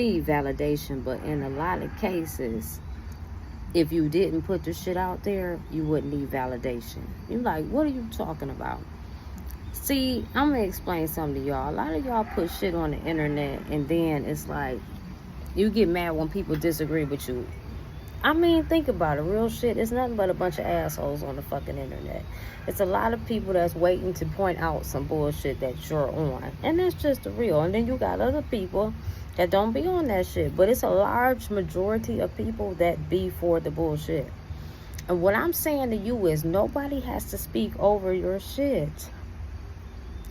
need validation, but in a lot of cases, if you didn't put the shit out there, you wouldn't need validation. You're like, what are you talking about? See, I'm going to explain something to y'all. A lot of y'all put shit on the internet, and then it's like, you get mad when people disagree with you. I mean, think about it. Real shit. It's nothing but a bunch of assholes on the fucking internet. It's a lot of people that's waiting to point out some bullshit that you're on. And that's just the real. And then you got other people that don't be on that shit. But it's a large majority of people that be for the bullshit. And what I'm saying to you is nobody has to speak over your shit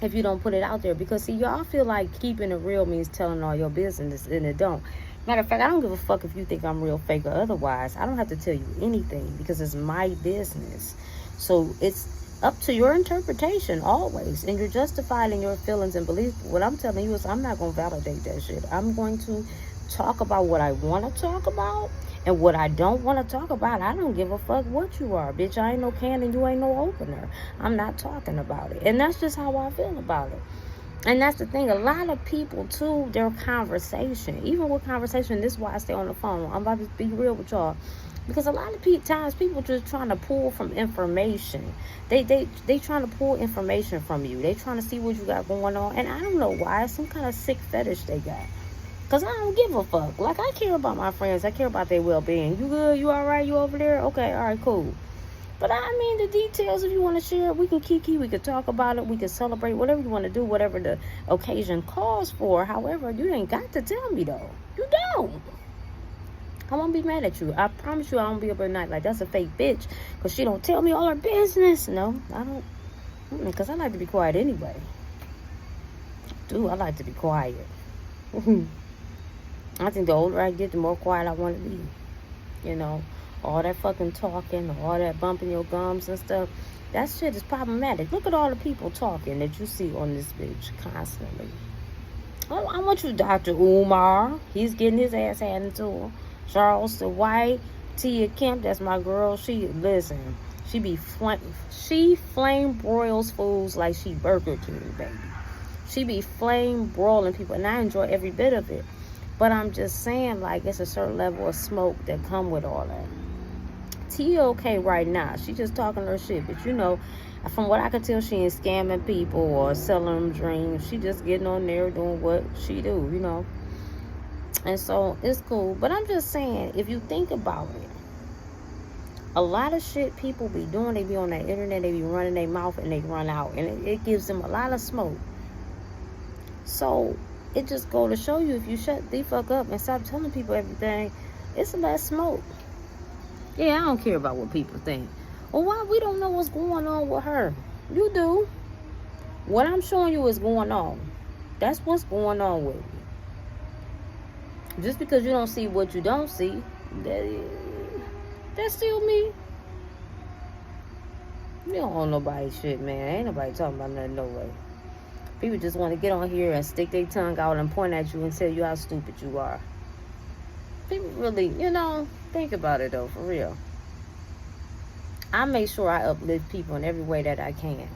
if you don't put it out there. Because, see, y'all feel like keeping it real means telling all your business, and it don't. Matter of fact, I don't give a fuck if you think I'm real, fake, or otherwise. I don't have to tell you anything because it's my business. So it's up to your interpretation always. And you're justified in your feelings and beliefs. What I'm telling you is I'm not going to validate that shit. I'm going to talk about what I want to talk about. And what I don't want to talk about, I don't give a fuck what you are. Bitch, I ain't no can and you ain't no opener. I'm not talking about it. And that's just how I feel about it. And that's the thing. A lot of people, too, their conversation, even with conversation, this is why I stay on the phone. I'm about to be real with y'all. Because a lot of times people just trying to pull from information. They trying to pull information from you. They trying to see what you got going on. And I don't know why. It's some kind of sick fetish they got. Because I don't give a fuck. Like, I care about my friends. I care about their well-being. You good? You all right? You over there? Okay, all right, cool. But I mean, the details, if you want to share it, we can kiki, we can talk about it, we can celebrate, whatever you want to do, whatever the occasion calls for. However, you ain't got to tell me, though. You don't. I won't be mad at you. I promise you I won't be up at night like, that's a fake bitch, because she don't tell me all her business. No, I don't. Because I like to be quiet anyway. Dude, I like to be quiet. I think the older I get, the more quiet I want to be. You know? All that fucking talking, all that bumping your gums and stuff, that shit is problematic. Look at all the people talking that you see on this bitch constantly. Oh, I want you, Dr. Umar. He's getting his ass handed to him. Charles the White, Tia Kemp, that's my girl. She flame broils fools like she Burger King, baby. She be flame broiling people, and I enjoy every bit of it. But I'm just saying, like, it's a certain level of smoke that come with all that. Tia okay right now. She just talking her shit. But, you know, from what I can tell, she ain't scamming people or selling them dreams. She just getting on there doing what she do, you know. And so, it's cool. But I'm just saying, if you think about it, a lot of shit people be doing, they be on that internet, they be running their mouth and they run out. And it gives them a lot of smoke. So, it just go to show you, if you shut the fuck up and stop telling people everything, it's less smoke. Yeah, I don't care about what people think. Well, why we don't know what's going on with her? You do. What I'm showing you is going on. That's what's going on with you. Just because you don't see what you don't see, that's still me. You don't own nobody's shit, man. Ain't nobody talking about nothing, no way. People just want to get on here and stick their tongue out and point at you and tell you how stupid you are. People really, you know, think about it, though, for real. I make sure I uplift people in every way that I can.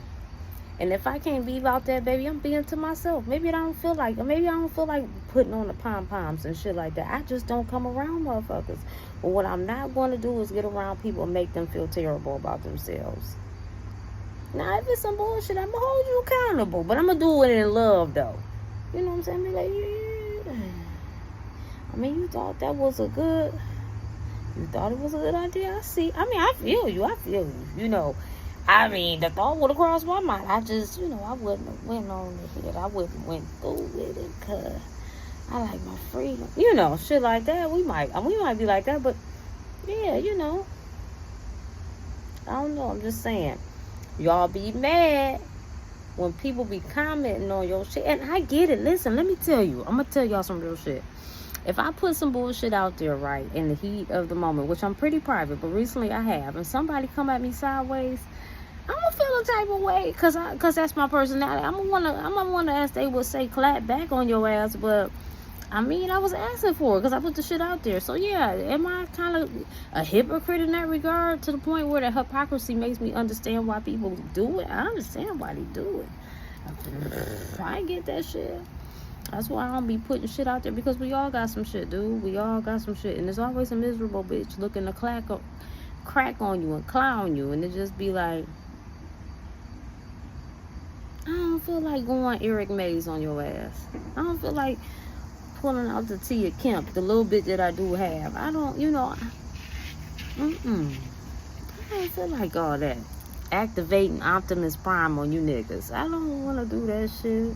And if I can't be about that, baby, I'm being to myself. Maybe I don't feel like putting on the pom-poms and shit like that. I just don't come around motherfuckers. But what I'm not going to do is get around people and make them feel terrible about themselves. Now, if it's some bullshit, I'm going to hold you accountable. But I'm going to do it in love, though. You know what I'm saying? Be like, yeah. I mean, you thought that was a good... You thought it was a good idea? I see. I mean, I feel you. You know, I mean, the thought would have crossed my mind. I just, you know, I wouldn't have went on the head. I wouldn't have went through with it because I like my freedom. You know, shit like that. We might be like that, but yeah, you know. I don't know. I'm just saying. Y'all be mad when people be commenting on your shit. And I get it. Listen, let me tell you. I'm going to tell y'all some real shit. If I put some bullshit out there, right, in the heat of the moment, which I'm pretty private, but recently I have, and somebody come at me sideways, I'm going to feel a type of way because that's my personality. I'm going to want to, as they would say, clap back on your ass, but I mean, I was asking for it because I put the shit out there. So, yeah, am I kind of a hypocrite in that regard to the point where the hypocrisy makes me understand why people do it? I understand why they do it. I get that shit. That's why I don't be putting shit out there, because we all got some shit, dude. We all got some shit. And there's always a miserable bitch looking to crack on you and clown you. And it just be like, I don't feel like going Eric Mays on your ass. I don't feel like pulling out the Tia Kemp, the little bit that I do have. I don't, I don't feel like all that. Activating Optimus Prime on you niggas. I don't want to do that shit.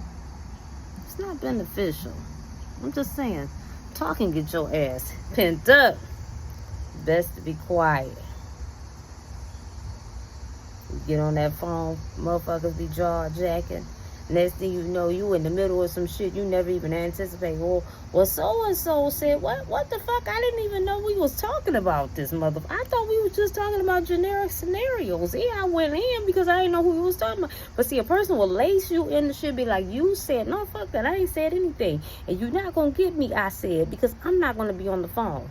It's not beneficial. I'm just saying, talk and get your ass pent up. Best to be quiet. You get on that phone, motherfuckers be jaw-jacking. Next thing you know, you in the middle of some shit you never even anticipate. Well, so-and-so said, what the fuck? I didn't even know we was talking about this, mother. I thought we was just talking about generic scenarios. Yeah, I went in because I didn't know who we was talking about. But see, a person will lace you in the shit, be like, you said, no, fuck that. I ain't said anything. And you're not going to get me, I said, because I'm not going to be on the phone.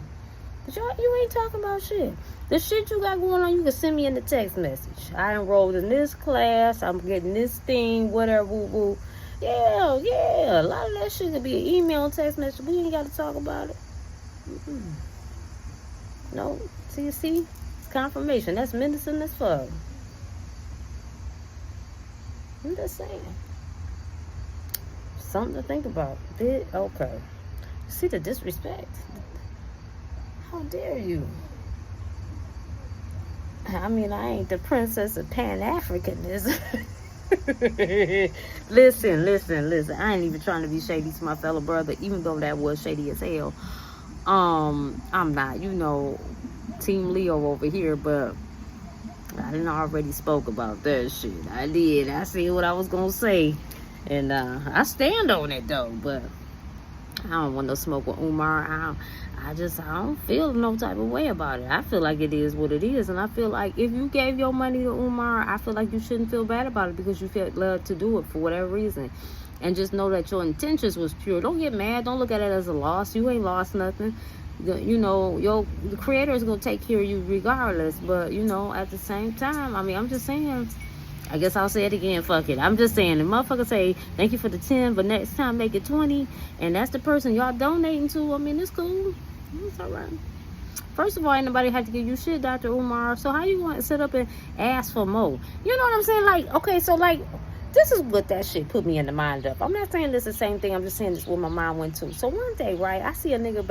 But you ain't talking about shit. The shit you got going on, you can send me in the text message. I enrolled in this class. I'm getting this thing, whatever, woo-woo. Yeah. A lot of that shit could be an email and text message. We ain't got to talk about it. No. See? It's confirmation. That's medicine as fuck. I'm just saying. Something to think about. Okay. See the disrespect. How dare you? I mean, I ain't the princess of Pan-Africanism. Listen. I ain't even trying to be shady to my fellow brother, even though that was shady as hell. I'm not, Team Leo over here, but I didn't already spoke about that shit. I did. I said what I was gonna say. And I stand on it though, but I don't want no smoke with Umar. I don't feel no type of way about it. I feel like it is what it is. And I feel like if you gave your money to Umar, I feel like you shouldn't feel bad about it because you felt led to do it for whatever reason. And just know that your intentions was pure. Don't get mad. Don't look at it as a loss. You ain't lost nothing. The creator is going to take care of you regardless. But, at the same time, I'm just saying, I guess I'll say it again, fuck it. I'm just saying, the motherfucker say, thank you for the 10, but next time make it 20, and that's the person y'all donating to, it's cool. It's all right. First of all, ain't nobody had to give you shit, Dr. Umar, so how you going to sit up and ask for more? You know what I'm saying? This is what that shit put me in the mind of. I'm not saying this is the same thing, I'm just saying this is where my mind went to. So one day, right, I see a nigga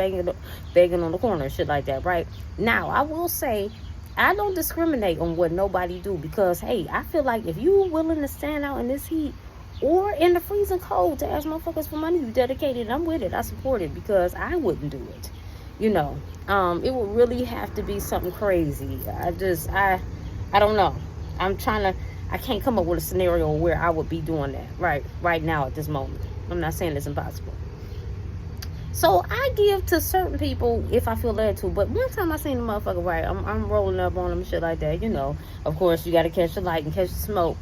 begging on the corner, shit like that, right? Now, I will say, I don't discriminate on what nobody do because, hey, I feel like if you willing to stand out in this heat or in the freezing cold to ask motherfuckers for money, you dedicated, I'm with it. I support it because I wouldn't do it. It would really have to be something crazy. I don't know. I can't come up with a scenario where I would be doing that right now at this moment. I'm not saying it's impossible. So I give to certain people if I feel led to. But one time I seen the motherfucker, right, I'm rolling up on him, shit like that, Of course, you got to catch the light and catch the smoke.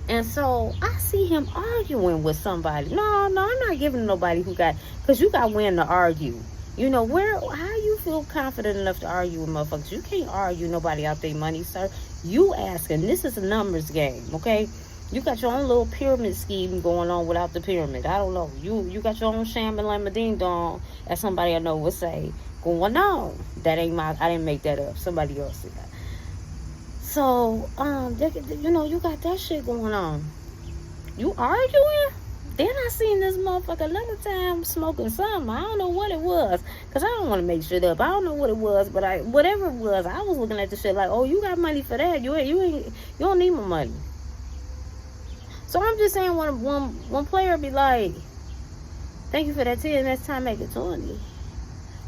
And so I see him arguing with somebody. No, I'm not giving nobody because you got when to argue. How you feel confident enough to argue with motherfuckers? You can't argue nobody out their money, sir. You asking. This is a numbers game, okay? You got your own little pyramid scheme going on without the pyramid. I don't know. You got your own shambling ding dong, as somebody I know would say, going on. That ain't I didn't make that up. Somebody else did that. So, you got that shit going on. You arguing? Then I seen this motherfucker another time smoking something. I don't know what it was. Because I don't want to make shit up. I don't know what it was. But whatever it was, I was looking at the shit like, oh, you got money for that. You don't need my money. So I'm just saying when one player be like, thank you for that 10, next time make it 20.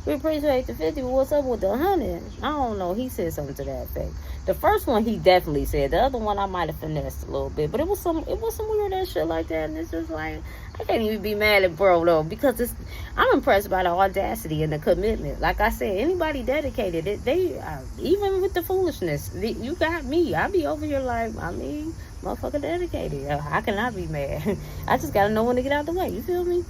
We appreciate the 50, but what's up with the 100? I don't know. He said something to that effect. The first one he definitely said. The other one I might have finessed a little bit. But it was some weird ass shit like that. And it's just like, I can't even be mad at bro though. Because I'm impressed by the audacity and the commitment. Like I said, anybody dedicated, even with the foolishness, you got me. I be over here like, motherfucker dedicated. I cannot be mad. I just got to know when to get out the way. You feel me?